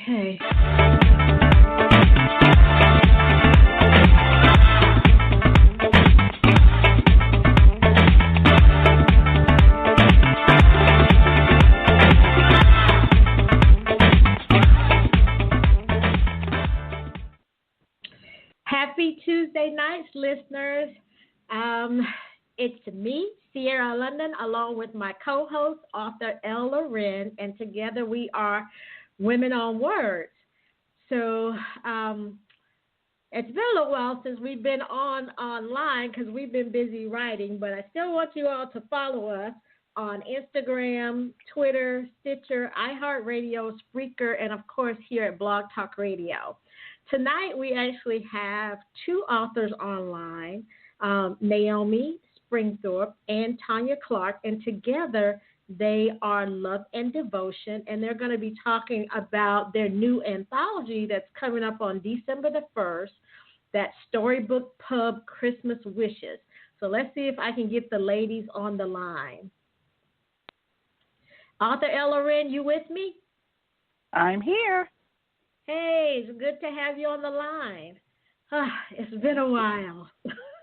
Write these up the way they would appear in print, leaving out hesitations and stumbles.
Okay. Happy Tuesday nights, listeners. It's me, Sierra London, along with my co-host, author Ember-Raine, and together we are Women on Words. So it's been a little while since we've been online because we've been busy writing, but I still want you all to follow us on Instagram, Twitter, Stitcher, iHeartRadio, Spreaker, and of course here at Blog Talk Radio. Tonight we actually have two authors online, Naomi Springthorp and Tonya Clark, and together they are Love and Devotion, and they're going to be talking about their new anthology that's coming up on December the 1st, that's Storybook Pub Christmas Wishes. So let's see if I can get the ladies on the line. Author Ember-Raine, you with me? I'm here. Hey, it's good to have you on the line. It's been a while.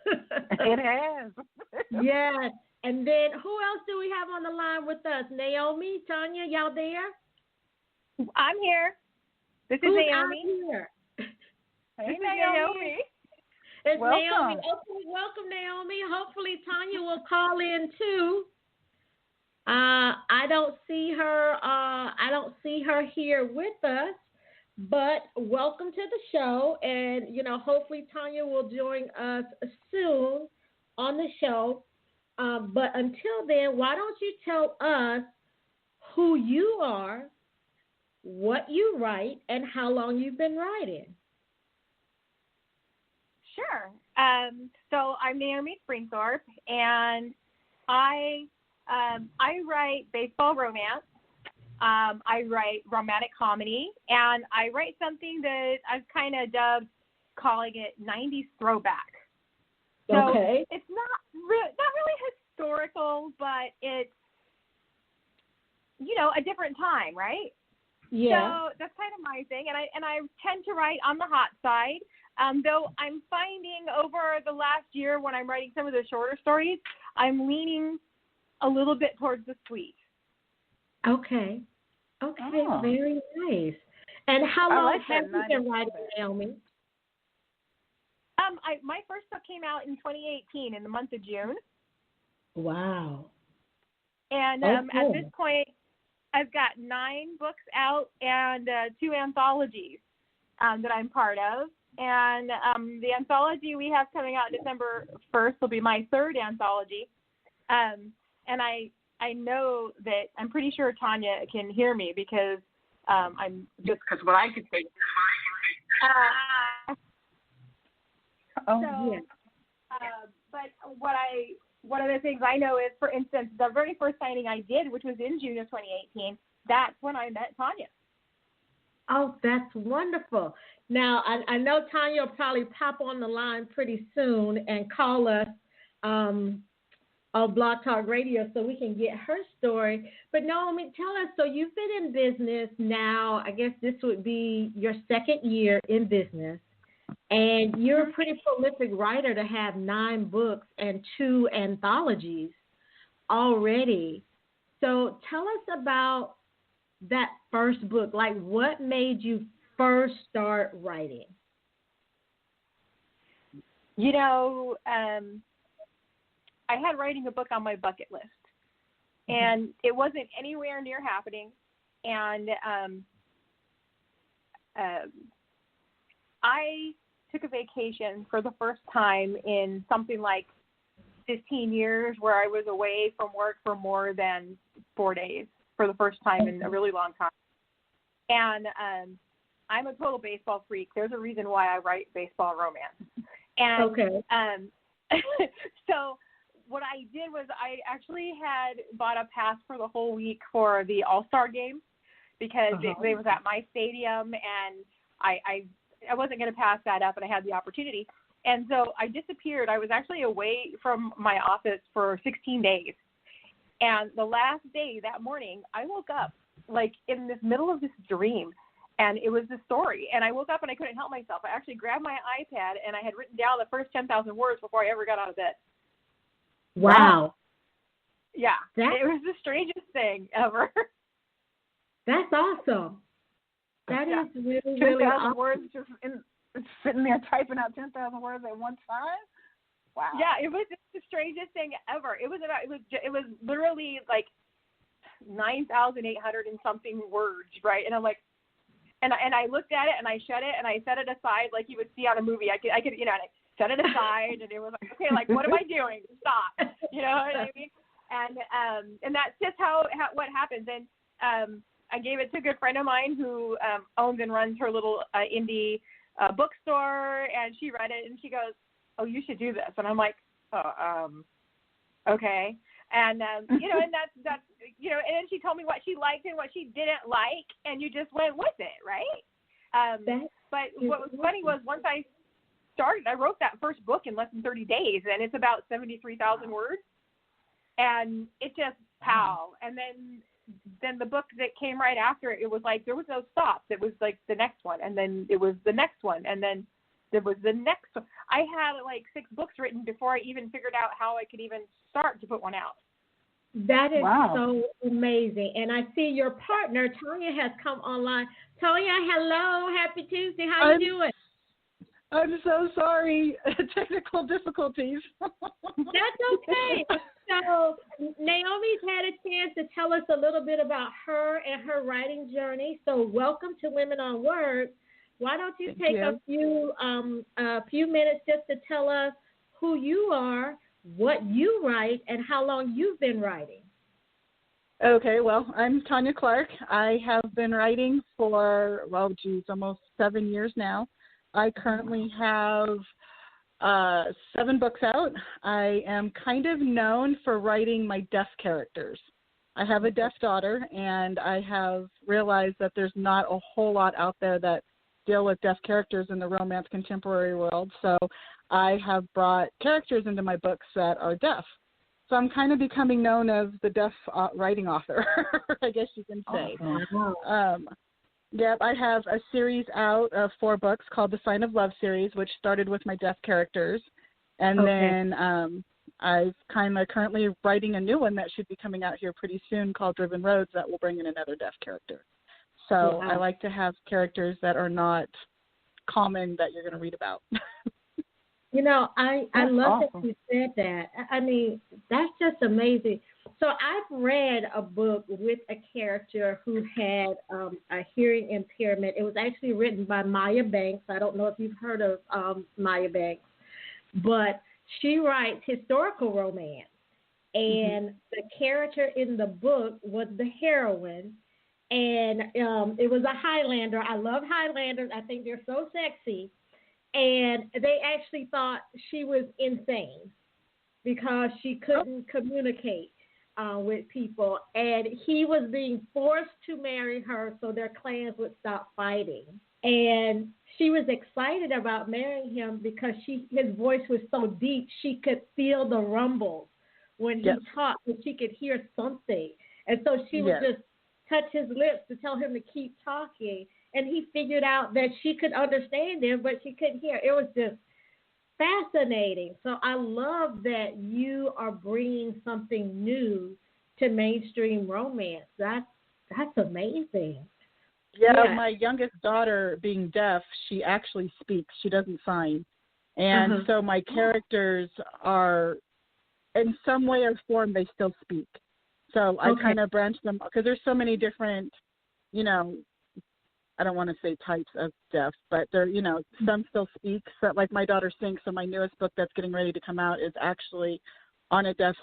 It has. Yes. And then who else do we have on the line with us? Naomi, Tonya, y'all there? I'm here. This is Naomi. Here? Hey, Naomi. It's welcome. Naomi. Okay, welcome, Naomi. Hopefully Tonya will call in too. I don't see her here with us, but welcome to the show. And hopefully Tonya will join us soon on the show. But until then, why don't you tell us who you are, what you write, and how long you've been writing? Sure. So I'm Naomi Springthorp, and I write baseball romance. I write romantic comedy, and I write something that I've kind of dubbed calling it 90s throwback. So okay. It's not really historical, but it's, a different time, right? Yeah. So that's kind of my thing, and I tend to write on the hot side, though I'm finding over the last year when I'm writing some of the shorter stories, I'm leaning a little bit towards the sweet. Okay. Okay, Oh. Very nice. And how long have you been writing, Naomi? My first book came out in 2018 in the month of June. Wow. And at this point, I've got 9 books out and 2 anthologies that I'm part of. And the anthology we have coming out December 1st will be my 3rd anthology. And I know that I'm pretty sure Tonya can hear me because I'm just because what I could say. Yeah. But one of the things I know is, for instance, the very first signing I did, which was in June of 2018, that's when I met Tonya. Oh, that's wonderful. Now, I know Tonya will probably pop on the line pretty soon and call us on Blog Talk Radio so we can get her story. But Naomi, tell us, so you've been in business now, I guess this would be your 2nd year in business. And you're a pretty prolific writer to have 9 books and 2 anthologies already. So tell us about that first book. Like, what made you first start writing? I had writing a book on my bucket list, and it wasn't anywhere near happening. And I took a vacation for the first time in something like 15 years where I was away from work for more than 4 days for the first time in a really long time. And I'm a total baseball freak. There's a reason why I write baseball romance. And so what I did was I actually had bought a pass for the whole week for the All-Star game because it was at my stadium, and I wasn't going to pass that up, and I had the opportunity. And so I disappeared. I was actually away from my office for 16 days. And the last day, that morning, I woke up like in the middle of this dream, And it was the story. And I woke up and I couldn't help myself. I actually grabbed my iPad and I had written down the first 10,000 words before I ever got out of bed. Wow. Yeah. It was the strangest thing ever. That's awesome. That is really, really 10,000 awesome. words just sitting there typing out 10,000 words at one time? Wow. Yeah, it was the strangest thing ever. It was literally like 9,800 and something words, right? And I'm like, and I looked at it and I shut it and I set it aside like you would see on a movie. I could, and I set it aside and it was like, okay, like what am I doing? Stop. You know what I mean? And that's just what happens. And I gave it to a good friend of mine who owns and runs her little indie bookstore, and she read it and she goes, "Oh, you should do this." And I'm like, okay. And and that's and then she told me what she liked and what she didn't like, and you just went with it, right? But what was funny was once I started, I wrote that first book in less than 30 days, and it's about 73,000 words, and it just pow. And then the book that came right after it was like there was no stops. It was like the next one, and then it was the next one, and then there was the next one. I had like 6 books written before I even figured out how I could even start to put one out. That is so amazing. And I see your partner, Tonya, has come online. Tonya, hello. Happy Tuesday. How you doing? I'm so sorry. Technical difficulties. That's okay. So Naomi's had a chance to tell us a little bit about her and her writing journey. So welcome to Women on Words. Why don't you take a few minutes just to tell us who you are, what you write, and how long you've been writing? Okay, well, I'm Tonya Clark. I have been writing for, almost 7 years now. I currently have 7 books out. I am kind of known for writing my deaf characters. I have a deaf daughter, and I have realized that there's not a whole lot out there that deal with deaf characters in the romance contemporary world. So I have brought characters into my books that are deaf. So I'm kind of becoming known as the deaf writing author, I guess you can say. I have a series out of 4 books called the Sign of Love series, which started with my deaf characters. And then I'm kind of currently writing a new one that should be coming out here pretty soon called Driven Roads that will bring in another deaf character. So I like to have characters that are not common that you're going to read about. I love that you said that. I mean, that's just amazing. So I've read a book with a character who had a hearing impairment. It was actually written by Maya Banks. I don't know if you've heard of Maya Banks, but she writes historical romance. And the character in the book was the heroine. And it was a Highlander. I love Highlanders. I think they're so sexy. And they actually thought she was insane because she couldn't communicate with people. And he was being forced to marry her so their clans would stop fighting. And she was excited about marrying him because his voice was so deep, she could feel the rumbles when he talked, and she could hear something. And so she would just touch his lips to tell him to keep talking. And he figured out that she could understand him, but she couldn't hear. It was just fascinating. So I love that you are bringing something new to mainstream romance. That's amazing. Yeah, my youngest daughter, being deaf, she actually speaks. She doesn't sign. And so my characters are, in some way or form, they still speak. So I kind of branch them, because there's so many different, I don't want to say types of deaf, but they're, some still speak. So, like my daughter sings, so my newest book that's getting ready to come out is actually on a deaf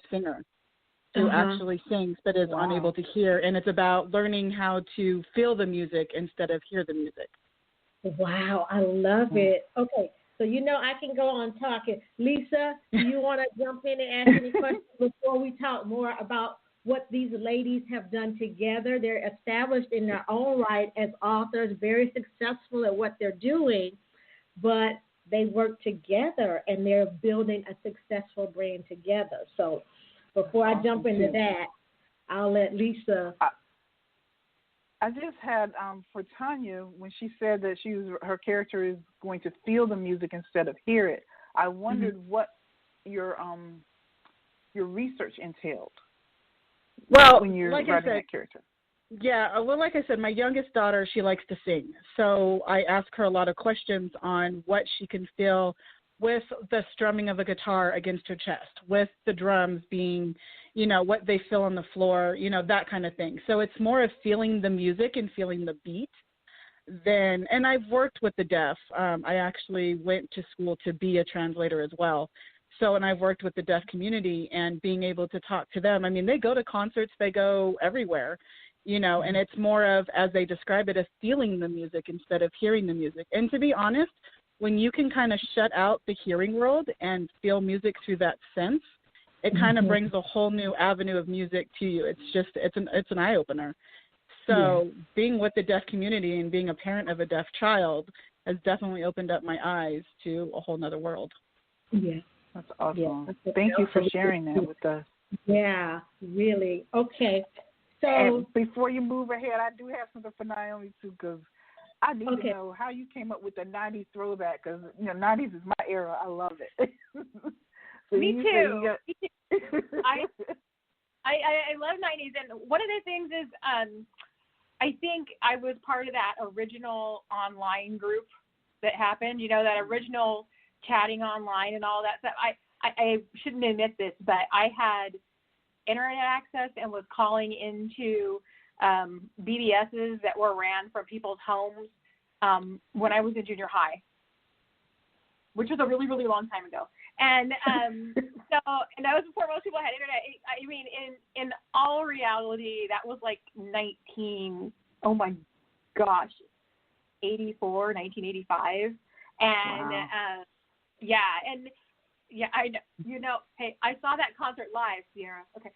singer who actually sings but is unable to hear. And it's about learning how to feel the music instead of hear the music. Wow, I love it. Okay, so I can go on talking. Lisa, do you want to jump in and ask any questions before we talk more about what these ladies have done together? They're established in their own right as authors, very successful at what they're doing, but they work together and they're building a successful brand together. So before I jump into that, I'll let Lisa. I just had for Tonya, when she said that her character is going to feel the music instead of hear it. I wondered what your research entailed. Well, when you're like writing that character. Yeah, well, like I said, my youngest daughter, she likes to sing. So I ask her a lot of questions on what she can feel with the strumming of a guitar against her chest, with the drums being, what they feel on the floor, that kind of thing. So it's more of feeling the music and feeling the beat and I've worked with the deaf. I actually went to school to be a translator as well. So, and I've worked with the deaf community and being able to talk to them. I mean, they go to concerts, they go everywhere. And it's more of, as they describe it, as feeling the music instead of hearing the music. And to be honest, when you can kind of shut out the hearing world and feel music through that sense, it kind of brings a whole new avenue of music to you. It's an eye opener. So being with the deaf community and being a parent of a deaf child has definitely opened up my eyes to a whole nother world. Yeah. That's awesome. Yeah. Thank you for sharing that with us. Yeah, really. Okay. So and before you move ahead, I do have something for Naomi too, because I need to know how you came up with the 90s throwback, because 90s is my era. I love it. So Me too. I love 90s, and one of the things is I think I was part of that original online group that happened. That original chatting online and all that stuff. I shouldn't admit this, but I had internet access and was calling into BBSs that were ran from people's homes when I was in junior high, which was a really, really long time ago. And and that was before most people had internet. I mean, in all reality, that was like 1985. And wow. Hey, I saw that concert live, Sierra. Okay.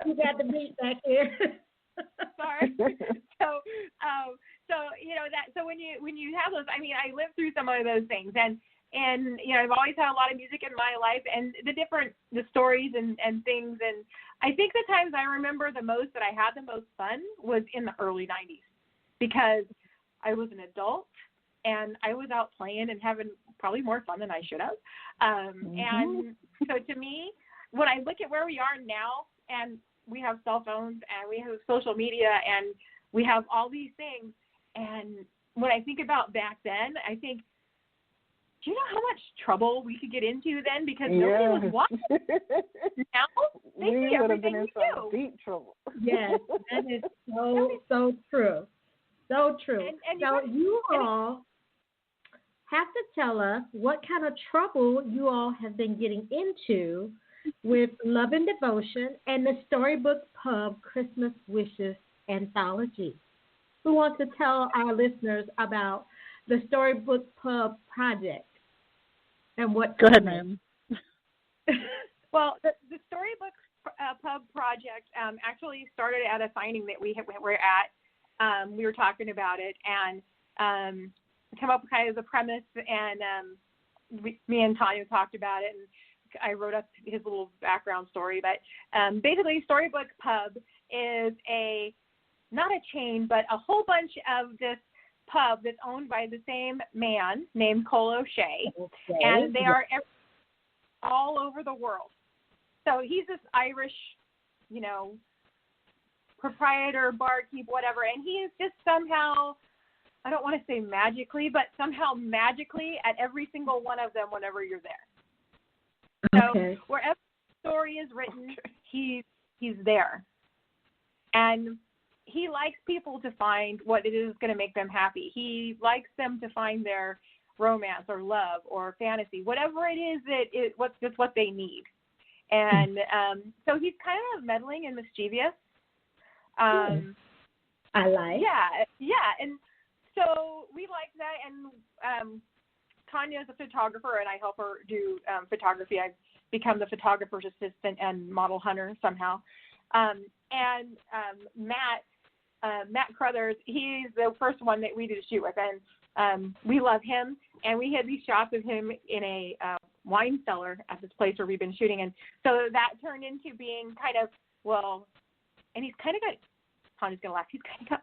You got the beat back here. Sorry. So when you have those, I mean, I lived through some of those things, and I've always had a lot of music in my life, and the stories and things, and I think the times I remember the most that I had the most fun was in the early 90s, because I was an adult and I was out playing and having probably more fun than I should have. And so to me, when I look at where we are now, and we have cell phones and we have social media and we have all these things, and when I think about back then, I think, do you know how much trouble we could get into then, because nobody was watching? Now they see everything we do. Deep trouble. Yes, that is so true. So true. And so you all have to tell us what kind of trouble you all have been getting into with Love and Devotion and the Storybook Pub Christmas Wishes Anthology. Who wants to tell our listeners about the Storybook Pub project and what? Go ahead, ma'am. Well, the Storybook Pub project actually started at a signing that we were at. We were talking about it and come up with kind of the premise, and me and Tonya talked about it, and I wrote up his little background story. But basically, Storybook Pub is not a chain, but a whole bunch of this pub that's owned by the same man named Kole O'Shea, and they are all over the world. So he's this Irish, proprietor, barkeep, whatever, and he is just somehow, I don't want to say magically, but somehow magically at every single one of them whenever you're there. So wherever the story is written, he's there. And he likes people to find what it is going to make them happy. He likes them to find their romance or love or fantasy, whatever it is that's what they need. And so he's kind of meddling and mischievous. I like. Yeah, and so we like that. And Tonya is a photographer, and I help her do photography. I've become the photographer's assistant and model hunter somehow. And Matt Crothers, he's the first one that we did a shoot with, and we love him. And we had these shots of him in a wine cellar at this place where we've been shooting, and so that turned into being kind of, and he's kind of got, Tanya's going to laugh, he's kind of got